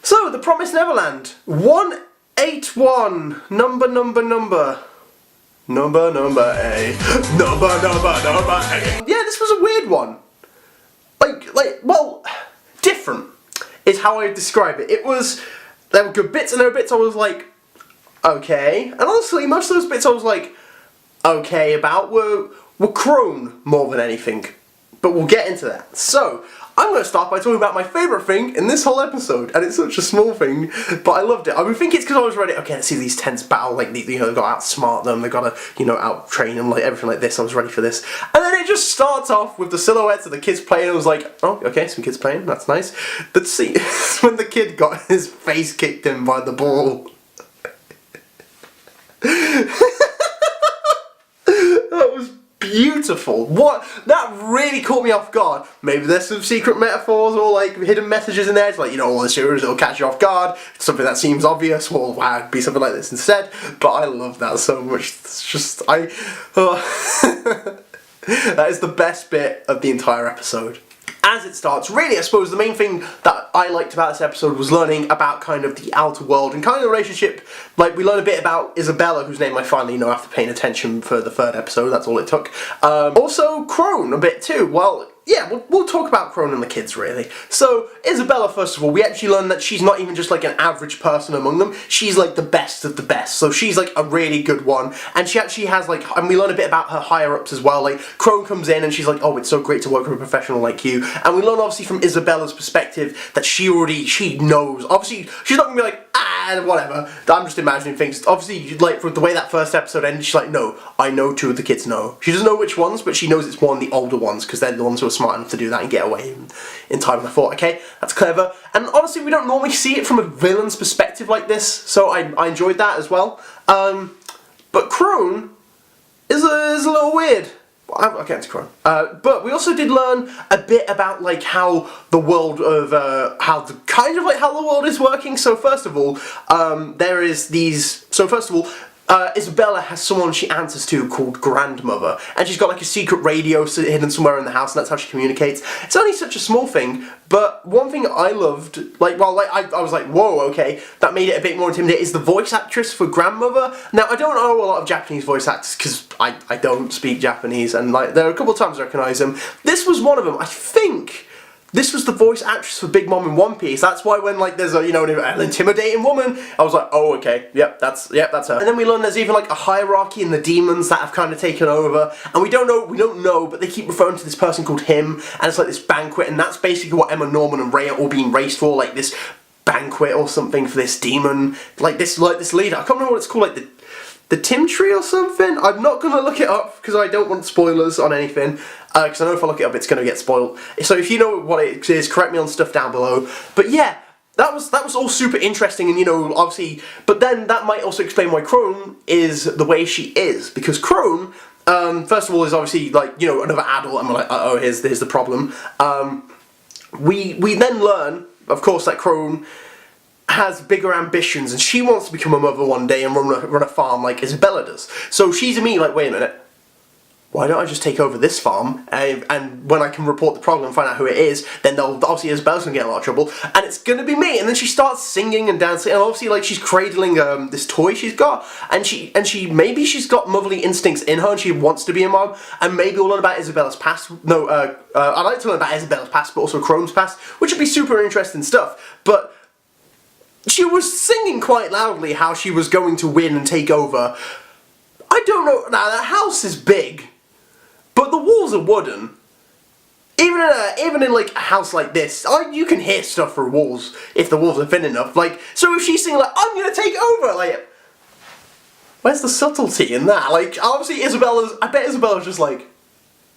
So, The Promised Neverland. 181. Number A. Number A. Yeah, this was a weird one. Well, different is how I describe it. There were good bits and there were bits I was like, okay. And honestly, most of those bits I was like, okay about were Crone more than anything. But we'll get into that. So, I'm going to start by talking about my favourite thing in this whole episode, and it's such a small thing, but I loved it. I think it's because I was ready, okay, let's see these tense battle, like, they've got to outsmart them, they've got to, out-train them, like, everything like this, I was ready for this. And then it just starts off with the silhouettes of the kids playing, and I was like, oh, okay, some kids playing, that's nice. But see, when the kid got his face kicked in by the ball. That was beautiful. What? That really caught me off guard. Maybe there's some secret metaphors or like hidden messages in there. It's like, all the series will catch you off guard. Something that seems obvious. Well, wow, it'd be something like this instead. But I love that so much. It's just, that is the best bit of the entire episode. As it starts, really, I suppose the main thing that I liked about this episode was learning about kind of the outer world and kind of the relationship. Like, we learn a bit about Isabella, whose name I finally know after paying attention for the third episode. That's all it took. Also, Crone a bit too. Well, yeah, we'll talk about Crone and the kids, really. So, Isabella, first of all, we actually learn that she's not even just like an average person among them. She's like the best of the best. So she's like a really good one. And she actually has like, and we learn a bit about her higher-ups as well. Like, Crone comes in and she's like, oh, it's so great to work with a professional like you. And we learn, obviously, from Isabella's perspective that she knows. Obviously, she's not going to be like, whatever. I'm just imagining things. Obviously, like, from the way that first episode ended, she's like, no, I know two of the kids know. She doesn't know which ones, but she knows it's one of the older ones, because they're the ones who are smart enough to do that and get away in time. And I thought, okay, that's clever. And honestly, we don't normally see it from a villain's perspective like this, so I enjoyed that as well. But Crone is a little weird. I'll get into Crone. But we also did learn a bit about like how the world of how the world is working. So first of all, there is these. So first of all, Isabella has someone she answers to called Grandmother, and she's got like a secret radio hidden somewhere in the house, and that's how she communicates. It's only such a small thing, but one thing I loved, I was like, whoa, okay, that made it a bit more intimidating, is the voice actress for Grandmother. Now, I don't know a lot of Japanese voice actors, because I don't speak Japanese, and like, there are a couple of times I recognise them. This was one of them. I think this was the voice actress for Big Mom in One Piece. That's why when like there's an intimidating woman, I was like, oh, okay, yep, that's her. And then we learn there's even like a hierarchy in the demons that have kind of taken over, and we don't know, but they keep referring to this person called him, and it's like this banquet, and that's basically what Emma, Norman, and Ray are all being raced for, like this banquet or something for this demon, like this leader. I can't remember what it's called, like the Tim Tree or something? I'm not going to look it up because I don't want spoilers on anything, because I know if I look it up it's going to get spoiled. So if you know what it is, correct me on stuff down below. But yeah, that was all super interesting, and obviously, but then that might also explain why Crone is the way she is, because Crone, first of all, is obviously like, another adult, and we're like, uh-oh, here's the problem. We then learn, of course, that Crone has bigger ambitions, and she wants to become a mother one day and run a farm like Isabella does. So she's immediately like, wait a minute, why don't I just take over this farm, and when I can report the problem and find out who it is, then obviously Isabella's gonna get in a lot of trouble, and it's gonna be me. And then she starts singing and dancing, and obviously like she's cradling this toy she's got, and maybe she's got motherly instincts in her, and she wants to be a mom, and maybe we'll learn about Isabella's past. No, I'd like to learn about Isabella's past, but also Crone's past, which would be super interesting stuff. But she was singing quite loudly how she was going to win and take over. I don't know. Now, the house is big, but the walls are wooden. Even in like a house like this, you can hear stuff through walls if the walls are thin enough. Like, so if she's singing like, I'm gonna take over, like, where's the subtlety in that? Like, obviously I bet Isabella's just like,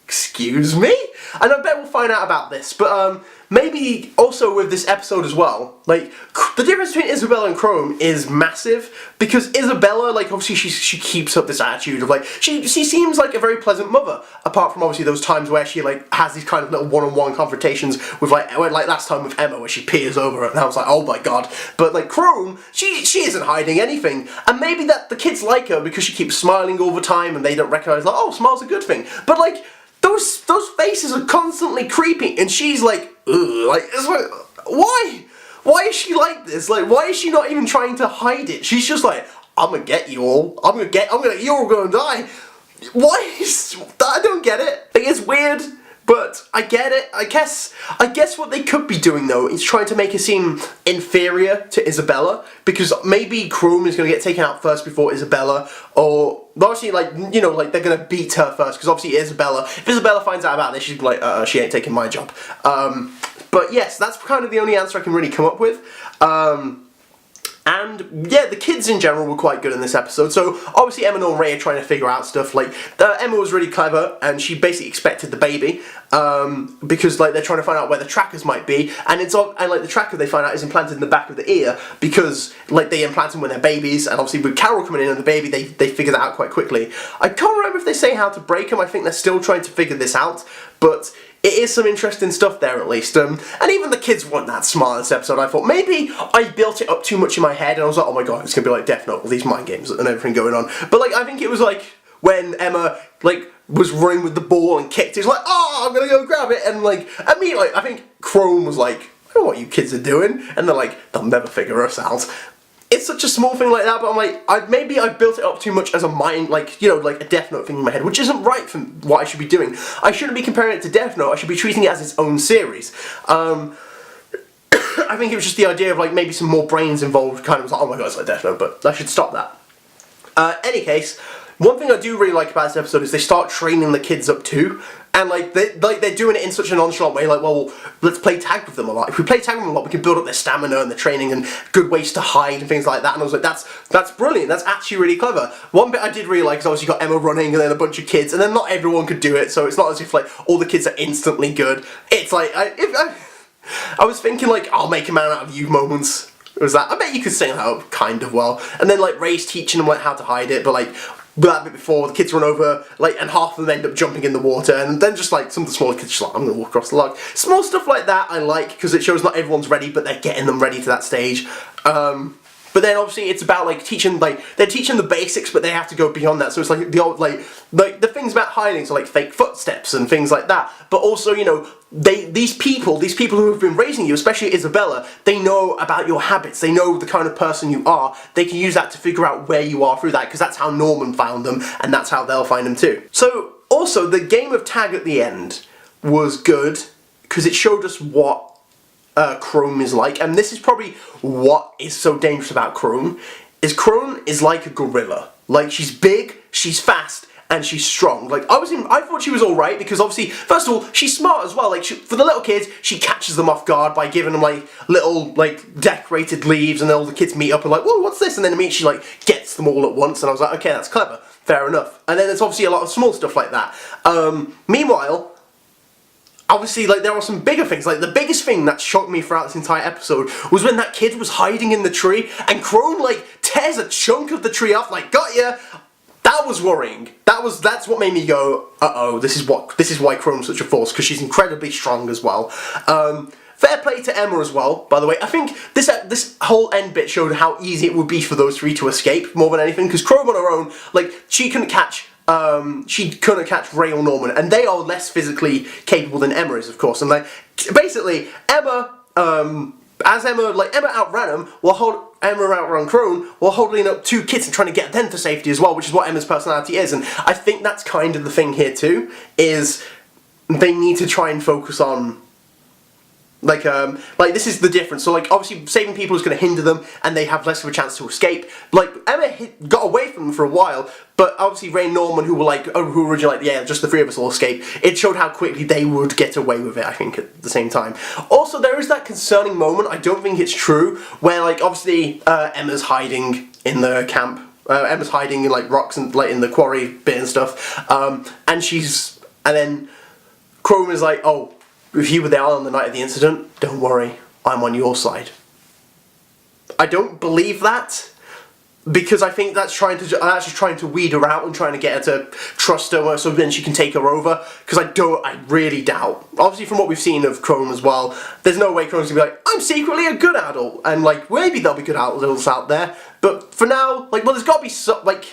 excuse me? And I bet we'll find out about this, but maybe also with this episode as well, like, the difference between Isabella and Crone is massive, because Isabella, like, obviously she keeps up this attitude of, like, she seems like a very pleasant mother, apart from obviously those times where she, like, has these kind of little one-on-one confrontations with, like last time with Emma, where she peers over her, and I was like, oh my god. But, like, Crone, she isn't hiding anything, and maybe that the kids like her because she keeps smiling all the time, and they don't recognise, like, oh, smile's a good thing. But, like, those faces are constantly creepy, and she's like, ugh, like, it's like, why? Why is she like this? Like, why is she not even trying to hide it? She's just like, I'm gonna get you all. You're all gonna die. Why is, I don't get it. Like, it's weird, but I get it. I guess what they could be doing though is trying to make her seem inferior to Isabella, because maybe Crone is gonna get taken out first before Isabella, or obviously, like, you know, like, they're gonna beat her first, because obviously if Isabella finds out about this, she's like, she ain't taking my job. But yes, that's kind of the only answer I can really come up with. And yeah, the kids in general were quite good in this episode. So obviously Emma and Ray are trying to figure out stuff. Like, Emma was really clever, and she basically expected the baby, because like they're trying to find out where the trackers might be, and like the tracker they find out is implanted in the back of the ear, because like they implant them when they're babies, and obviously with Carol coming in and the baby, they figure that out quite quickly. I can't remember if they say how to break them. I think they're still trying to figure this out, but it is some interesting stuff there, at least. And even the kids weren't that smart in this episode. I thought maybe I built it up too much in my head, and I was like, oh my god, it's going to be like Death Note, all these mind games and everything going on. But like, I think it was like when Emma like was running with the ball and kicked it, it's like, oh, I'm going to go grab it. And like, I mean, like, I think Crone was like, I don't know what you kids are doing. And they're like, they'll never figure us out. It's such a small thing like that, but I'm like, maybe I built it up too much as a mind, like, you know, like a Death Note thing in my head, which isn't right for what I should be doing. I shouldn't be comparing it to Death Note, I should be treating it as its own series. I think it was just the idea of like maybe some more brains involved, kind of was like, oh my god, it's like Death Note, but I should stop that. Any case, one thing I do really like about this episode is they start training the kids up too. And like they're doing it in such a nonchalant way, like, well, let's play tag with them a lot. If we play tag with them a lot, we can build up their stamina and their training and good ways to hide and things like that. And I was like, that's brilliant. That's actually really clever. One bit I did really like is obviously you got Emma running and then a bunch of kids, and then not everyone could do it, so it's not as if like all the kids are instantly good. It's like I was thinking like, I'll make a man out of you moments. It was that. I bet you could sing that up kind of well. And then like Ray's teaching them like how to hide it, but like that bit before, the kids run over, like, and half of them end up jumping in the water, and then just like some of the smaller kids just like, I'm gonna walk across the log. Small stuff like that I like, because it shows not everyone's ready, but they're getting them ready to that stage. But then obviously it's about like teaching, like they're teaching the basics, but they have to go beyond that. So it's like the old like the things about hiding, so like fake footsteps and things like that. But also, you know, these people who have been raising you, especially Isabella, they know about your habits. They know the kind of person you are. They can use that to figure out where you are through that, because that's how Norman found them, and that's how they'll find them too. So also the game of tag at the end was good because it showed us what Crone is like, and this is probably what is so dangerous about Crone, is Crone is like a gorilla. Like, she's big, she's fast, and she's strong. Like, I thought she was alright, because obviously, first of all, she's smart as well. Like, for the little kids, she catches them off guard by giving them, like, little, like, decorated leaves, and then all the kids meet up and like, whoa, what's this? And then immediately she, like, gets them all at once, and I was like, okay, that's clever. Fair enough. And then there's obviously a lot of small stuff like that. Meanwhile, obviously, like, there are some bigger things. Like, the biggest thing that shocked me throughout this entire episode was when that kid was hiding in the tree, and Crone, like, tears a chunk of the tree off, like, got ya! That was worrying. That's what made me go, uh-oh, this is why Crone's such a force, because she's incredibly strong as well. Fair play to Emma as well, by the way. I think this whole end bit showed how easy it would be for those three to escape, more than anything, because Crone on her own, like, she couldn't catch Ray or Norman, and they are less physically capable than Emma is, of course. And like, basically, Emma outran him, Emma outran Crone, while holding up two kids and trying to get them to safety as well, which is what Emma's personality is. And I think that's kind of the thing here too, is they need to try and focus on like this is the difference. So like, obviously saving people is going to hinder them, and they have less of a chance to escape. Like, Emma got away from them for a while, but obviously Ray and Norman, who were originally like, yeah, just the three of us will escape, it showed how quickly they would get away with it, I think, at the same time. Also, there is that concerning moment, I don't think it's true, where like, obviously, Emma's hiding in the camp. Emma's hiding in like rocks and like in the quarry bit and stuff, and then Crone is like, oh, if you were there on the night of the incident, don't worry, I'm on your side. I don't believe that, because I think that's actually trying to weed her out and trying to get her to trust her so then she can take her over, because I really doubt. Obviously, from what we've seen of Crone as well, there's no way Crone's gonna be like, I'm secretly a good adult, and like, maybe there'll be good adults out there, but for now, like, well, there's gotta be like,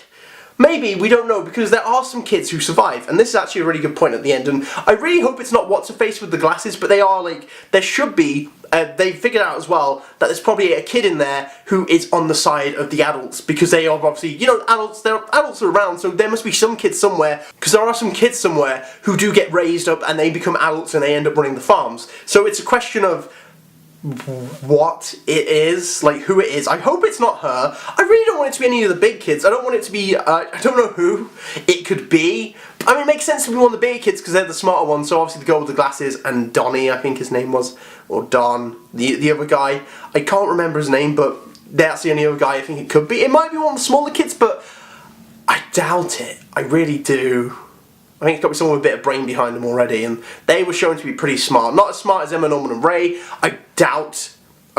Maybe, we don't know, because there are some kids who survive, and this is actually a really good point at the end, and I really hope it's not what's-her-face with the glasses, but they are, like, there should be, they figured out as well that there's probably a kid in there who is on the side of the adults, because they are obviously, you know, adults are around, so there must be some kids somewhere, because there are some kids somewhere who do get raised up and they become adults and they end up running the farms. So it's a question of what it is, like who it is. I hope it's not her. I really don't want it to be any of the big kids. I don't want it to be, I don't know who it could be. I mean, it makes sense to be one of the bigger kids because they're the smarter ones, so obviously the girl with the glasses and Donnie, I think his name was, or Don, the other guy. I can't remember his name, but that's the only other guy I think it could be. It might be one of the smaller kids, but I doubt it. I really do. I think it's got to be someone with a bit of brain behind them already, and they were shown to be pretty smart. Not as smart as Emma, Norman and Ray. I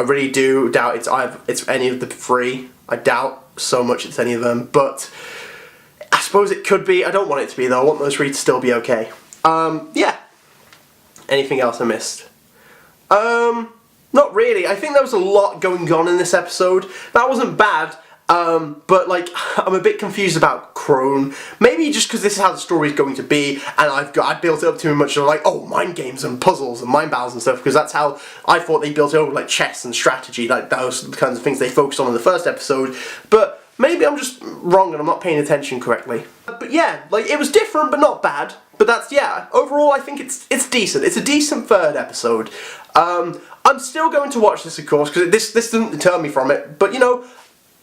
really do doubt it's any of the three. I doubt so much it's any of them, but I suppose it could be. I don't want it to be though. I want those three to still be okay. Yeah. Anything else I missed? Not really. I think there was a lot going on in this episode. That wasn't bad. But like, I'm a bit confused about Crone. Maybe just because this is how the story is going to be, and I built it up too much, like, oh, mind games and puzzles and mind battles and stuff, because that's how I thought they built it over, like chess and strategy, like those kinds of things they focused on in the first episode. But maybe I'm just wrong and I'm not paying attention correctly. But yeah, like, it was different but not bad. But that's, yeah, overall I think it's decent. It's a decent third episode. I'm still going to watch this, of course, because this doesn't deter me from it, but you know,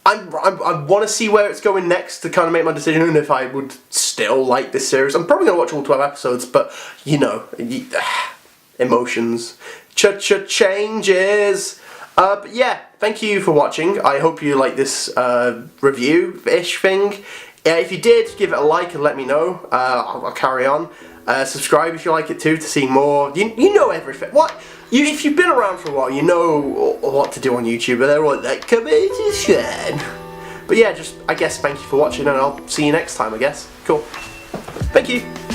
I want to see where it's going next to kind of make my decision and if I would still like this series. I'm probably going to watch all 12 episodes, but, you know, emotions. Changes. But yeah, thank you for watching. I hope you like this review-ish thing. If you did, give it a like and let me know. I'll carry on. Subscribe if you like it too to see more. You know everything. If you've been around for a while, you know what to do on YouTube, and they're all like, come and subscribe. But yeah, I guess thank you for watching, and I'll see you next time, I guess. Cool. Thank you.